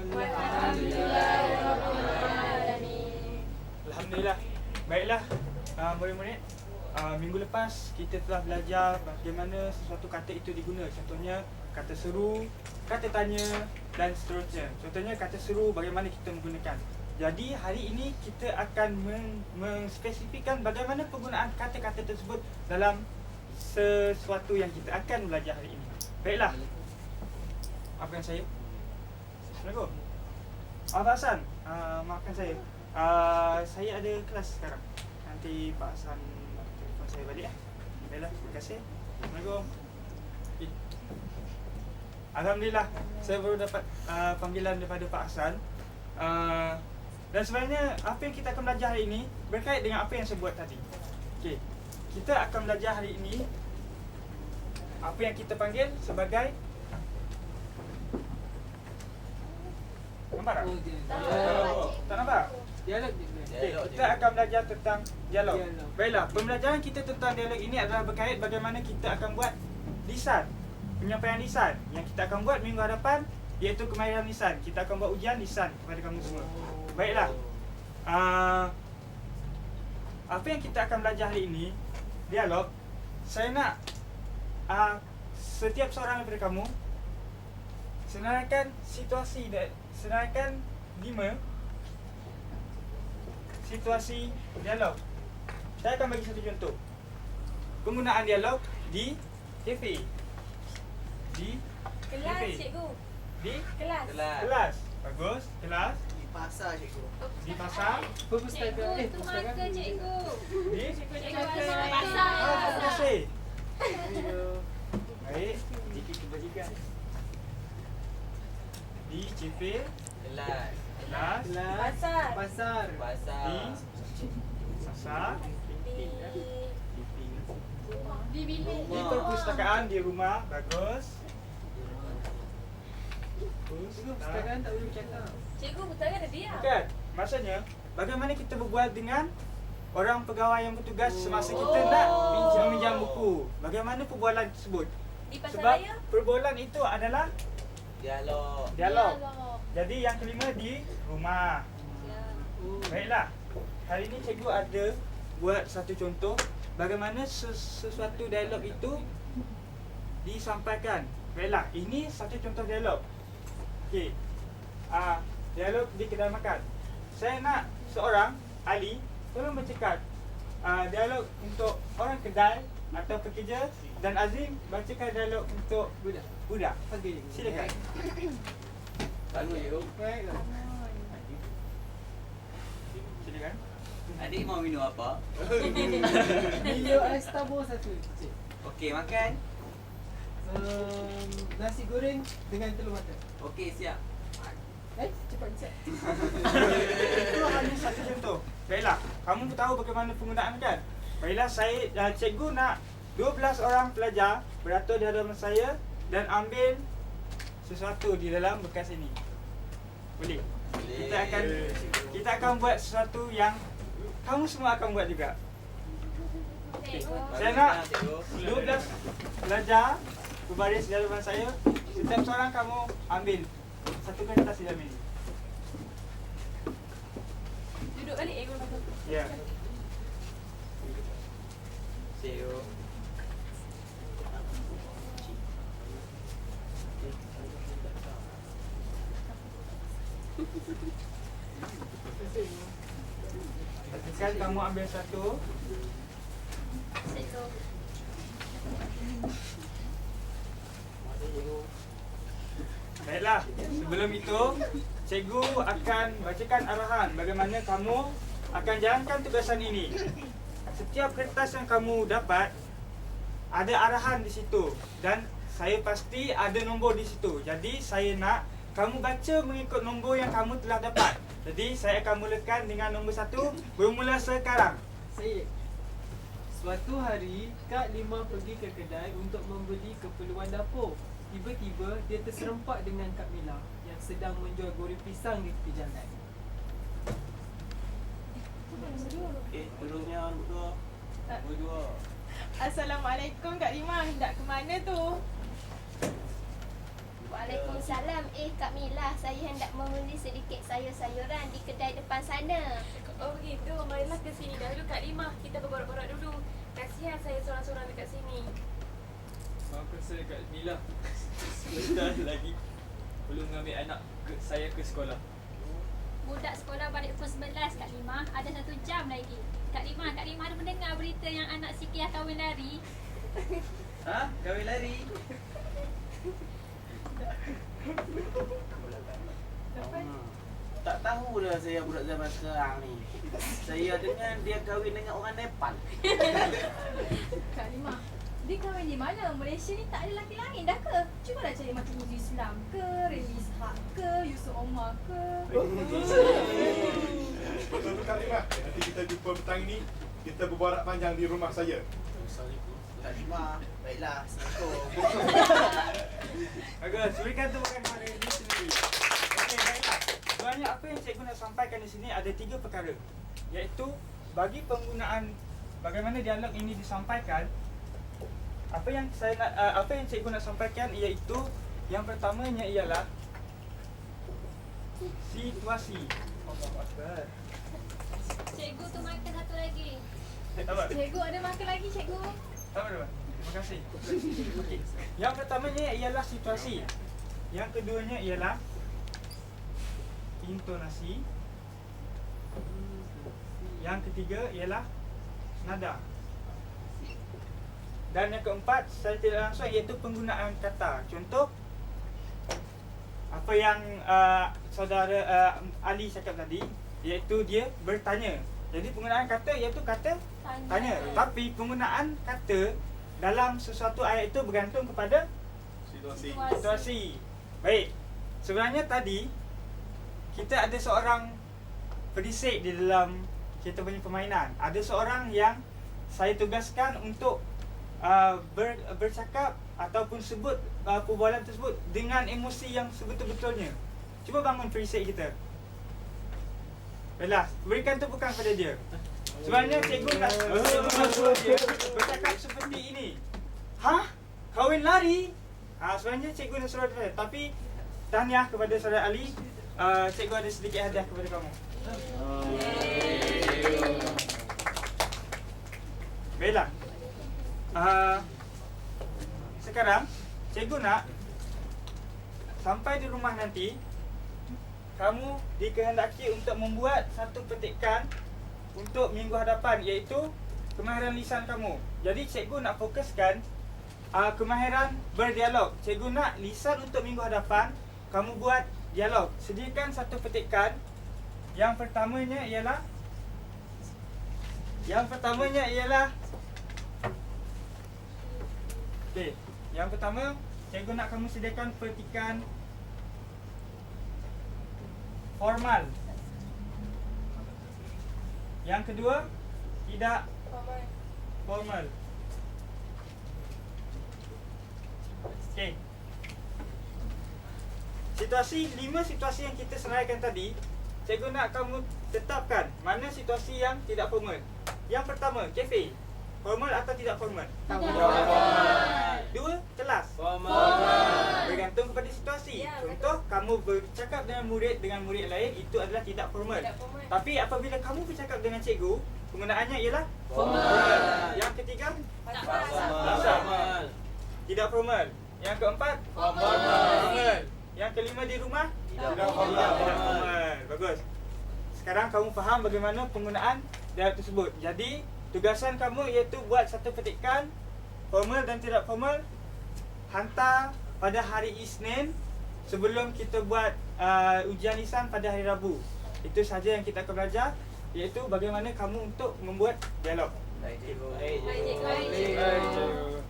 Walhamdulillahirrahmanirrahim. Alhamdulillah. Baiklah, murid-murid, minggu lepas kita telah belajar bagaimana sesuatu kata itu diguna. Contohnya kata seru, kata tanya dan seterusnya. Contohnya kata seru bagaimana kita menggunakan. Jadi hari ini kita akan mengspesifikkan bagaimana penggunaan kata-kata tersebut dalam sesuatu yang kita akan belajar hari ini. Baiklah. Maafkan saya. Assalamualaikum. Pak Hasan, maafkan saya. Saya ada kelas sekarang. Nanti Pak Hasan telefon saya balik ya. Baiklah, terima kasih. Assalamualaikum. Alhamdulillah, saya baru dapat panggilan daripada Pak Hasan. Dan sebenarnya apa yang kita akan belajar hari ini berkait dengan apa yang saya buat tadi. Okey. Kita akan belajar hari ini apa yang kita panggil sebagai nampak tak? Tak nampak? Dialog. Okay, kita akan belajar tentang dialog. Baiklah, pembelajaran kita tentang dialog ini adalah berkait bagaimana kita akan buat lisan, penyampaian lisan yang kita akan buat minggu hadapan, iaitu kemahiran lisan. Kita akan buat ujian lisan kepada kamu semua. Baiklah, apa yang kita akan belajar hari ini, dialog. Saya nak setiap seorang daripada kamu senaraikan situasi dan senaraikan 5 situasi dialog. Saya akan bagi satu contoh penggunaan dialog di kafe. Di Kelas kafe. cikgu. Di Kelas. kelas. Bagus, kelas. Di pasar cikgu. Di pasar. Perpustakaan. Cikgu, tu marker cikgu. Di Cikgu pasar. Pasar. terima kasih. Baik. Jika kebajikan. Di kafe. Kelas. Kelas. Pasar. Pasar. Pasar. Di pasar. Di bilik. Di perpustakaan, di rumah. Bagus. Perpustakaan tak boleh bercakap. Cikgu putera ada dia. Bukan. Maksudnya, bagaimana kita berbual dengan orang pegawai yang bertugas semasa kita nak meminjam buku. Bagaimana perbualan tersebut? Di pasar Sebab raya. perbualan itu adalah Dialog. dialog. Jadi yang kelima di rumah. Ya. Baiklah. Hari ini cikgu ada buat satu contoh bagaimana sesuatu dialog itu disampaikan. Baiklah, ini satu contoh dialog. Okey. Dialog di kedai makan. Saya nak seorang Ali tolong bacakan dialog untuk orang kedai atau pekerja, dan Azim bacakan dialog untuk Budak. budak. Okey. Silakan. Bagus cikgu. Baiklah. Silakan. Adik mau minum apa? Milo ais tabur satu. Cik. Okey, makan. Nasi goreng dengan telur mata. Okey, siap. Cepat siap. Itu hanya satu contoh. Baiklah, kamu tahu bagaimana penggunaan kan? Baiklah, saya cikgu nak 12 orang pelajar beratur di hadapan saya dan ambil sesuatu di dalam bekas ini. Boleh? Kita akan buat sesuatu yang kamu semua akan buat juga. Cikgu. Saya nak 12 pelajar berbaris di hadapan saya. Setiap seorang kamu ambil satu kertas di dalam ini. Duduk balik cikgu. Ya. Cikgu. Kan kamu ambil satu. Cikgu. Baiklah, sebelum itu cikgu akan bacakan arahan bagaimana kamu akan jalankan tugasan ini. Setiap kertas yang kamu dapat ada arahan di situ dan saya pasti ada nombor di situ. Jadi saya nak kamu baca mengikut nombor yang kamu telah dapat. Jadi saya akan mulakan dengan nombor 1 bermula sekarang. Saya. Suatu hari, Kak Lima pergi ke kedai untuk membeli keperluan dapur. Tiba-tiba, dia terserempak dengan Kak Mila yang sedang menjual goreng pisang di tepi jalan. Terusnya berdua. Berdua. Assalamualaikum Kak Lima, hendak ke mana tu? Waalaikumsalam. Kak Mila, saya hendak membeli sedikit sayur-sayuran di kedai depan sana. Oh begitu, marilah ke sini dahulu Kak Limah. Kita berborak-borak dulu. Kasihan saya seorang-seorang dekat sini. Maafkan saya Kak Mila. Sebentar lagi belum mengambil anak saya ke sekolah. Budak sekolah balik pukul 11 Kak Limah. Ada 1 jam lagi. Kak Limah ada mendengar berita yang anak Sikiah kahwin lari? Ha? Kahwin lari? Tak tahu dah saya budak zaman sekarang ni. Saya dengar dia kahwin dengan orang Nepal. Kak Limah, dia kahwin di mana? Malaysia ni tak ada lelaki lain dah ke? Cubalah cari macam Uzi Islam ke, Remy Ishak ke, Yusuf Omar ke. Betul tu Kak Limah. Nanti kita jumpa petang ni. Kita berborak panjang di rumah saya. Assalamualaikum. Kak Limah. Baiklah. Assalamualaikum. Bagus, berikan tepukan kepada diri sendiri. Okey, baiklah. Sebenarnya apa yang cikgu nak sampaikan di sini ada 3 perkara. Iaitu bagi penggunaan bagaimana dialog ini disampaikan. Apa yang cikgu nak sampaikan iaitu yang pertamanya ialah situasi. Allahu Akbar. Cikgu tu makan satu lagi. Apa? Cikgu ada makan lagi cikgu? Apa? Terima kasih. Okey. Yang pertamanya ialah situasi. Yang keduanya ialah intonasi. Yang ketiga ialah nada. Dan yang keempat secara tidak langsung iaitu penggunaan kata. Contoh apa yang saudara Ali cakap tadi, iaitu dia bertanya. Jadi penggunaan kata iaitu kata tanya. Tapi penggunaan kata dalam sesuatu ayat itu bergantung kepada situasi. Baik. Sebenarnya tadi kita ada seorang pedisik di dalam kita punya permainan. Ada seorang yang saya tugaskan untuk bercakap ataupun sebut perbualan tersebut dengan emosi yang sebetul-betulnya. Cuba bangun pedisik kita. Baiklah, berikan tepukan pada dia. Sebenarnya cikgu nak suruh dia bercakap seperti ini. Hah? Kahwin lari? Sebenarnya cikgu nak suruh dia. Tapi tahniah kepada saudara Ali. Cikgu ada sedikit hadiah kepada kamu. Baiklah. Sekarang cikgu nak sampai di rumah nanti kamu dikehendaki untuk membuat satu petikan untuk minggu hadapan, iaitu kemahiran lisan kamu. Jadi cikgu nak fokuskan kemahiran berdialog. Cikgu nak lisan untuk minggu hadapan kamu buat dialog. Sediakan satu petikan. Yang pertamanya ialah okey, yang pertama cikgu nak kamu sediakan petikan formal. Yang kedua, tidak formal. Okey. Situasi, 5 situasi yang kita senaraikan tadi, cikgu nak kamu tetapkan mana situasi yang tidak formal. Yang pertama, kafe. Formal atau tidak formal? Formal. 2, kelas. Formal. Bergantung kepada situasi. Ya, Contoh, kamu bercakap dengan murid lain, itu adalah tidak formal. Tidak formal. Tapi apabila kamu bercakap dengan cikgu, penggunaannya ialah Formal. Yang ketiga, Formal. tidak formal. Yang keempat, Formal. Yang kelima di rumah, Tidak formal. tidak formal. Bagus. Sekarang kamu faham bagaimana penggunaan dialog tersebut. Jadi, tugasan kamu iaitu buat satu petikan formal dan tidak formal, hantar pada hari Isnin sebelum kita buat ujian lisan pada hari Rabu. Itu saja yang kita akan belajar, iaitu bagaimana kamu untuk membuat dialog. Baik, cikgu. Baik, cikgu. Baik.